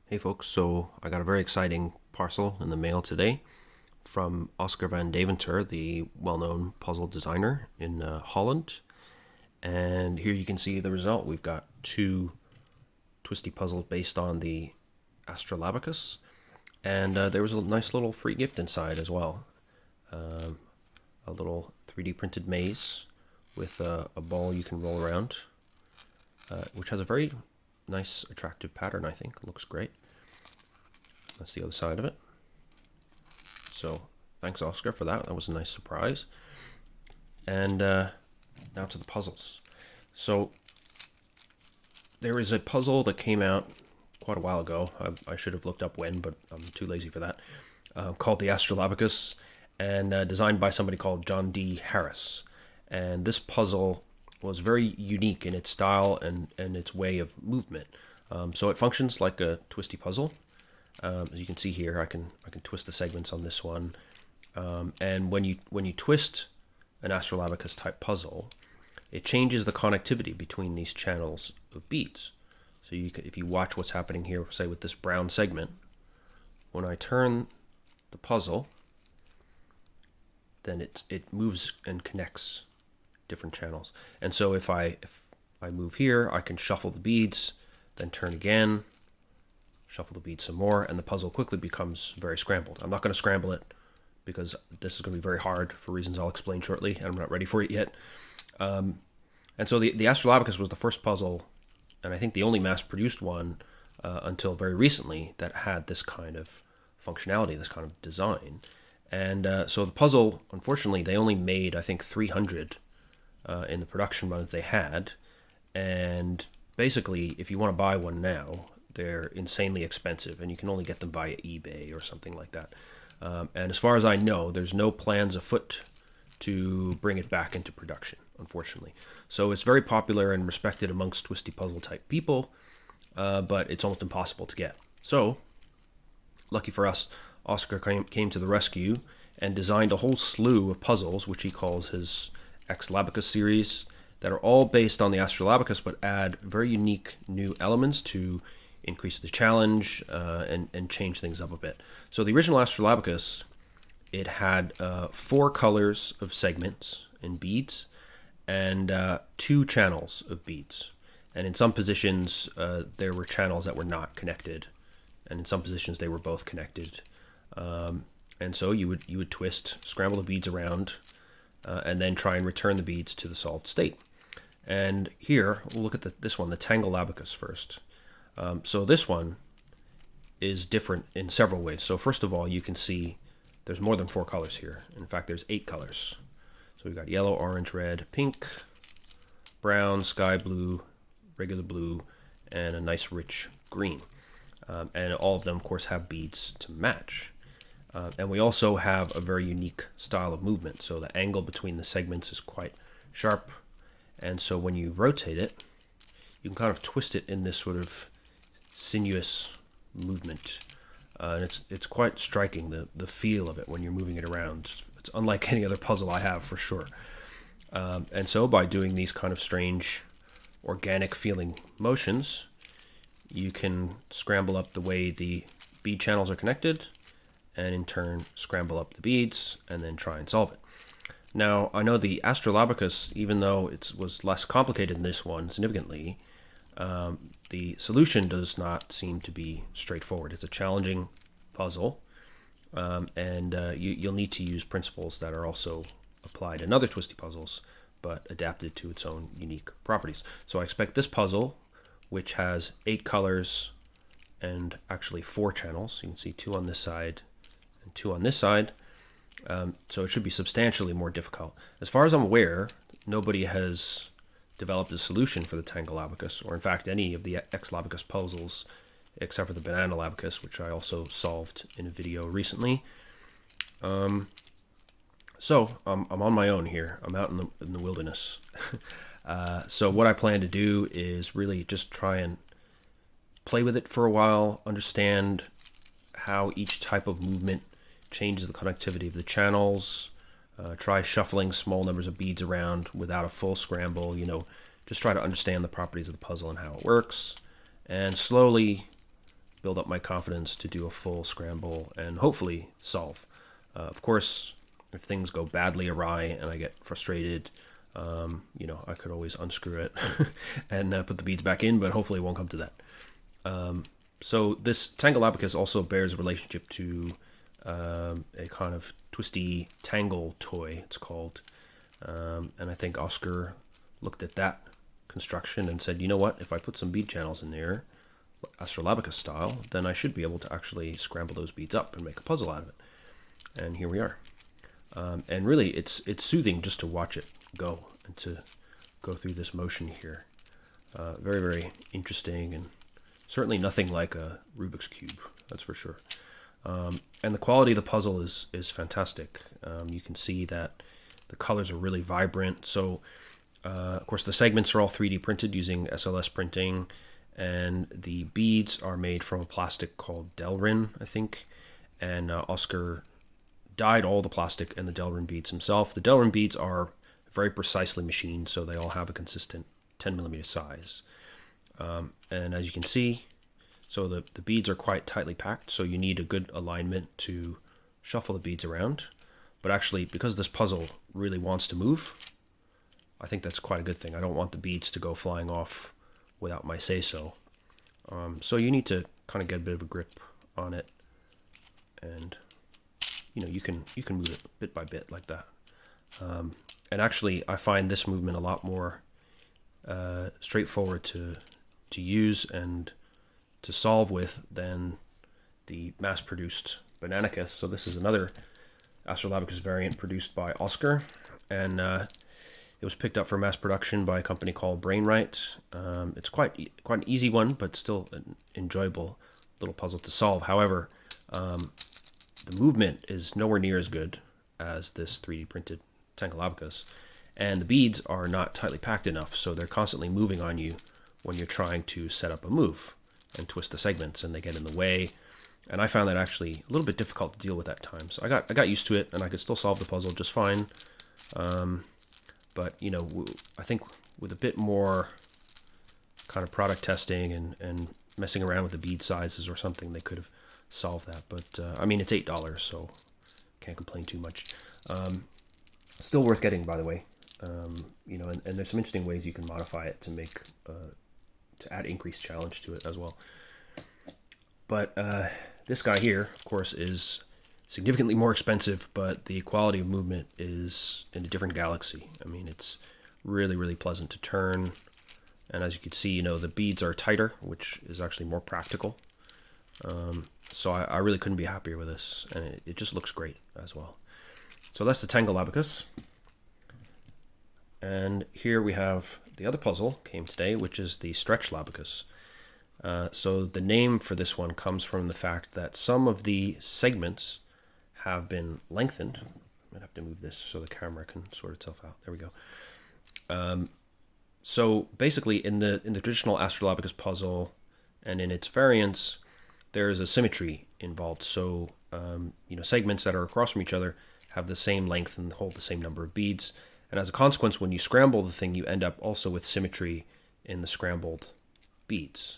Hey folks, so I got a very exciting parcel in the mail today from Oskar van Deventer, the well-known puzzle designer in Holland. And here you can see the result. We've got two twisty puzzles based on the Astrolabacus. And there was a nice little free gift inside as well. A little 3D printed maze with a ball you can roll around, which has a very nice, attractive pattern, I think. It looks great. That's the other side of it. So thanks, Oscar, for that. That was a nice surprise. And now to the puzzles. So there is a puzzle that came out quite a while ago. I should have looked up when, but I'm too lazy for that. Called the Astrolabacus, and designed by somebody called John D. Harris. And this puzzle was very unique in its style and its way of movement. So it functions like a twisty puzzle. As you can see here, I can twist the segments on this one. And when you twist an Astrolabacus type puzzle, it changes the connectivity between these channels of beads. So if you watch what's happening here, say with this brown segment, when I turn the puzzle, then it moves and connects different channels. And so if I move here, I can shuffle the beads, then turn again, shuffle the beads some more, and the puzzle quickly becomes very scrambled. I'm not going to scramble it because this is going to be very hard for reasons I'll explain shortly, and I'm not ready for it yet. And so the Astrolabacus was the first puzzle, and I think the only mass-produced one until very recently that had this kind of functionality, this kind of design. And so the puzzle, unfortunately, they only made, I think, 300 in the production run that they had. And basically, if you want to buy one now, they're insanely expensive, and you can only get them via eBay or something like that. And as far as I know, there's no plans afoot to bring it back into production, unfortunately. So it's very popular and respected amongst twisty puzzle type people, but it's almost impossible to get. So, lucky for us, Oscar came to the rescue and designed a whole slew of puzzles, which he calls his X-Labacus series, that are all based on the Astrolabacus, but add very unique new elements to increase the challenge and change things up a bit. So the original Astrolabacus, it had 4 colors of segments and beads, and 2 channels of beads. And in some positions, there were channels that were not connected, and in some positions they were both connected. And so you would twist, scramble the beads around, and then try and return the beads to the solved state. And here, we'll look at this one, the Tanglelabacus first. So this one is different in several ways. So first of all, you can see there's more than 4 colors here. In fact, there's 8 colors. So we've got yellow, orange, red, pink, brown, sky blue, regular blue, and a nice rich green. And all of them, of course, have beads to match. And we also have a very unique style of movement. So the angle between the segments is quite sharp. And so when you rotate it, you can kind of twist it in this sort of sinuous movement. And it's quite striking, the feel of it when you're moving it around. It's unlike any other puzzle I have, for sure. And so by doing these kind of strange, organic feeling motions, you can scramble up the way the bead channels are connected, and in turn scramble up the beads, and then try and solve it. Now, I know the Astrolabacus, even though it was less complicated than this one significantly, the solution does not seem to be straightforward. It's a challenging puzzle, and you'll need to use principles that are also applied in other twisty puzzles, but adapted to its own unique properties. So I expect this puzzle, which has 8 colors and actually 4 channels. You can see 2 on this side and 2 on this side. So it should be substantially more difficult. As far as I'm aware, nobody has developed a solution for the Tanglelabacus, or in fact any of the X-Labacus puzzles, except for the Bananalabacus, which I also solved in a video recently. So I'm on my own here. I'm out in the wilderness. So what I plan to do is really just try and play with it for a while, understand how each type of movement changes the connectivity of the channels, try shuffling small numbers of beads around without a full scramble, just try to understand the properties of the puzzle and how it works, and slowly build up my confidence to do a full scramble and hopefully solve. Of course, if things go badly awry and I get frustrated, I could always unscrew it and put the beads back in, but hopefully it won't come to that. So this Tanglelabacus also bears a relationship to a kind of twisty tangle toy, it's called. And I think Oskar looked at that construction and said, you know what, if I put some bead channels in there, Astrolabacus style, then I should be able to actually scramble those beads up and make a puzzle out of it. And here we are. And really, it's soothing just to watch it go and to go through this motion here. Very, very interesting, and certainly nothing like a Rubik's Cube, that's for sure. And the quality of the puzzle is fantastic. You can see that the colors are really vibrant. So, of course, the segments are all 3D printed using SLS printing, and the beads are made from a plastic called Delrin, I think. And Oskar dyed all the plastic and the Delrin beads himself. The Delrin beads are very precisely machined, so they all have a consistent 10mm size. And as you can see, so the beads are quite tightly packed, so you need a good alignment to shuffle the beads around. But actually, because this puzzle really wants to move, I think that's quite a good thing. I don't want the beads to go flying off without my say-so. So you need to kind of get a bit of a grip on it, and you can move it bit by bit like that. And actually, I find this movement a lot more straightforward to use and to solve with than the mass-produced Bananicus. So this is another Astrolabacus variant produced by Oskar, and it was picked up for mass production by a company called Brainwright. It's quite an easy one, but still an enjoyable little puzzle to solve. However, the movement is nowhere near as good as this 3D printed Tanglelabacus, and the beads are not tightly packed enough, so they're constantly moving on you when you're trying to set up a move and twist the segments, and they get in the way. And I found that actually a little bit difficult to deal with at times. So I got used to it, and I could still solve the puzzle just fine. But I think with a bit more kind of product testing and messing around with the bead sizes or something, they could have solved that. But I mean, it's $8, so can't complain too much. Still worth getting, by the way. And there's some interesting ways you can modify it to make to add increased challenge to it as well. But this guy here, of course, is significantly more expensive, but the quality of movement is in a different galaxy. I mean, it's really, really pleasant to turn. And as you can see, the beads are tighter, which is actually more practical. So I really couldn't be happier with this, and it just looks great as well. So that's the Tanglelabacus. And here we have the other puzzle came today, which is the Stretchlabacus. So the name for this one comes from the fact that some of the segments have been lengthened. I'm gonna have to move this so the camera can sort itself out. There we go. So basically, in the traditional Astrolabacus puzzle and in its variants, there is a symmetry involved. So segments that are across from each other have the same length and hold the same number of beads. And as a consequence, when you scramble the thing, you end up also with symmetry in the scrambled beads.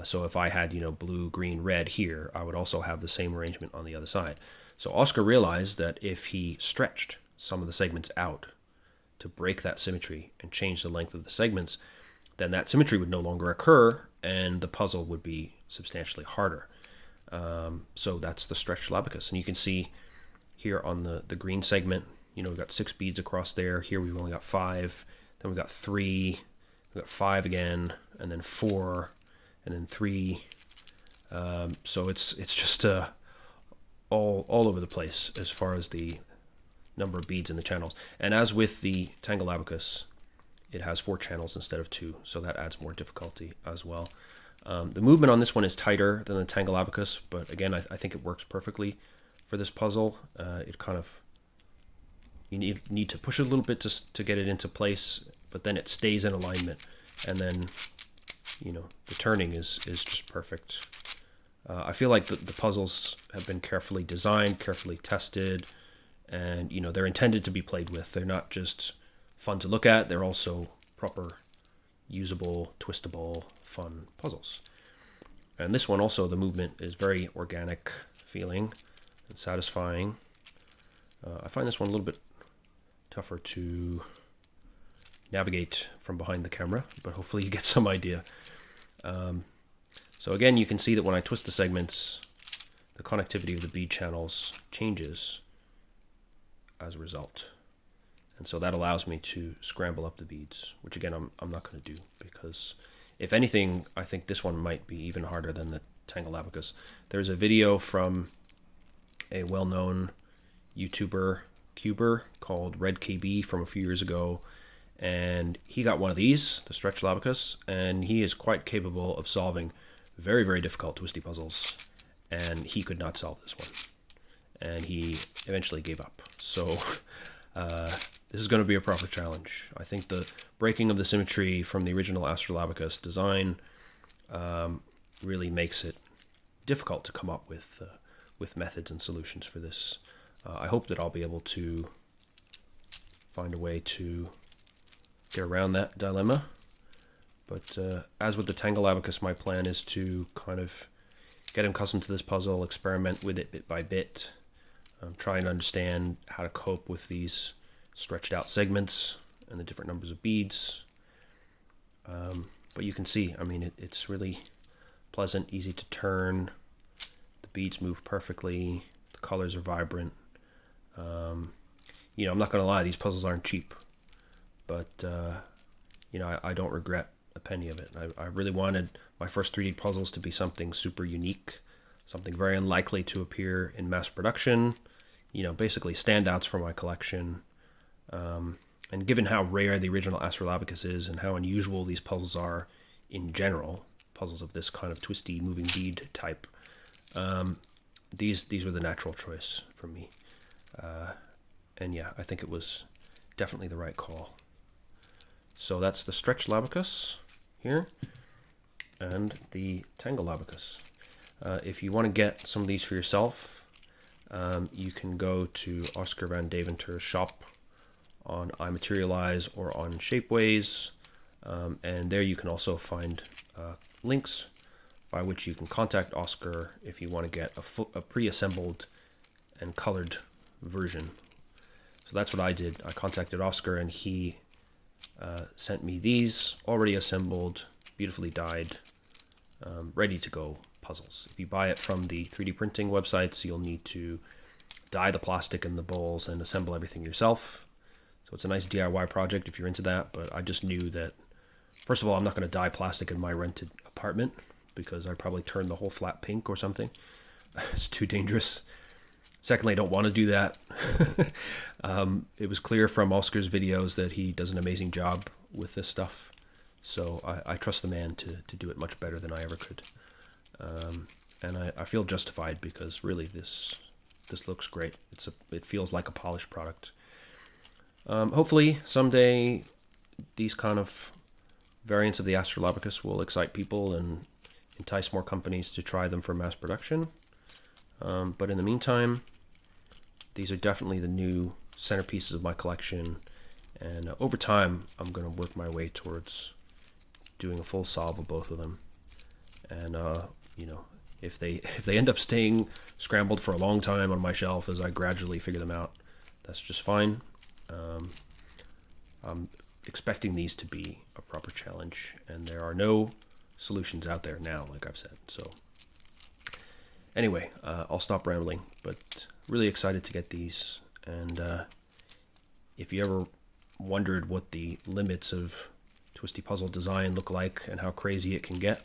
So if I had, blue, green, red here, I would also have the same arrangement on the other side. So Oskar realized that if he stretched some of the segments out to break that symmetry and change the length of the segments, then that symmetry would no longer occur and the puzzle would be substantially harder. So that's the Stretchlabacus. And you can see here on the green segment, we've got 6 beads across there. Here we've only got 5. Then we've got 3. We've got 5 again, and then 4, and then 3. So it's just all over the place as far as the number of beads in the channels. And as with the Tanglelabacus, it has 4 channels instead of 2, so that adds more difficulty as well. The movement on this one is tighter than the Tanglelabacus, but again, I think it works perfectly for this puzzle. It kind of, you need to push it a little bit to get it into place, but then it stays in alignment, and then the turning is just perfect. I feel like the puzzles have been carefully designed, carefully tested, and they're intended to be played with. They're not just fun to look at, they're also proper, usable, twistable, fun puzzles. And this one also, the movement is very organic feeling and satisfying. I find this one a little bit tougher to navigate from behind the camera, but hopefully you get some idea. So again, you can see that when I twist the segments, the connectivity of the bead channels changes as a result. And so that allows me to scramble up the beads, which again, I'm not going to do, because if anything, I think this one might be even harder than the Tanglelabacus. There's a video from a well-known YouTuber cuber called Red KB from a few years ago, and he got one of these, the Stretchlabacus, and he is quite capable of solving very, very difficult twisty puzzles, and he could not solve this one, and he eventually gave up. So this is going to be a proper challenge. I think the breaking of the symmetry from the original Astrolabacus design really makes it difficult to come up with methods and solutions for this. I hope that I'll be able to find a way to get around that dilemma. But as with the Tanglelabacus, my plan is to kind of get accustomed to this puzzle, experiment with it bit by bit, try and understand how to cope with these stretched out segments and the different numbers of beads. But you can see, I mean, it's really pleasant, easy to turn. The beads move perfectly. The colors are vibrant. You know, I'm not going to lie, these puzzles aren't cheap, but you know, I don't regret a penny of it. I really wanted my first 3D puzzles to be something super unique, something very unlikely to appear in mass production, you know, basically standouts for my collection. And given how rare the original Astrolabacus is and how unusual these puzzles are in general, puzzles of this kind of twisty moving bead type, these were the natural choice for me. And yeah, I think it was definitely the right call. So that's the Stretchlabacus here and the Tanglelabacus. If you want to get some of these for yourself, you can go to Oskar van Deventer's shop on iMaterialize or on Shapeways, and there you can also find links by which you can contact Oskar if you want to get a pre-assembled and colored version. So that's what I did. I contacted Oskar, and he sent me these already assembled, beautifully dyed, ready to go puzzles. If you buy it from the 3D printing websites, you'll need to dye the plastic and the bowls and assemble everything yourself. So it's a nice DIY project if you're into that, but I just knew that, first of all, I'm not going to dye plastic in my rented apartment because I'd probably turn the whole flat pink or something. It's too dangerous. Secondly, I don't want to do that. It was clear from Oskar's videos that he does an amazing job with this stuff. So I trust the man to do it much better than I ever could. And I feel justified because really this looks great. It feels like a polished product. Hopefully someday these kind of variants of the Astrolabacus will excite people and entice more companies to try them for mass production. But in the meantime, these are definitely the new centerpieces of my collection, and over time I'm going to work my way towards doing a full solve of both of them. And you know, if they end up staying scrambled for a long time on my shelf as I gradually figure them out, that's just fine. I'm expecting these to be a proper challenge, and there are no solutions out there now, like I've said. So anyway, I'll stop rambling, but really excited to get these. And if you ever wondered what the limits of twisty puzzle design look like and how crazy it can get,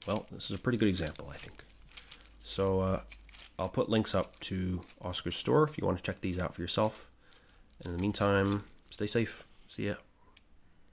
well, this is a pretty good example, I think. So I'll put links up to Oskar's store if you want to check these out for yourself. In the meantime, stay safe. See ya.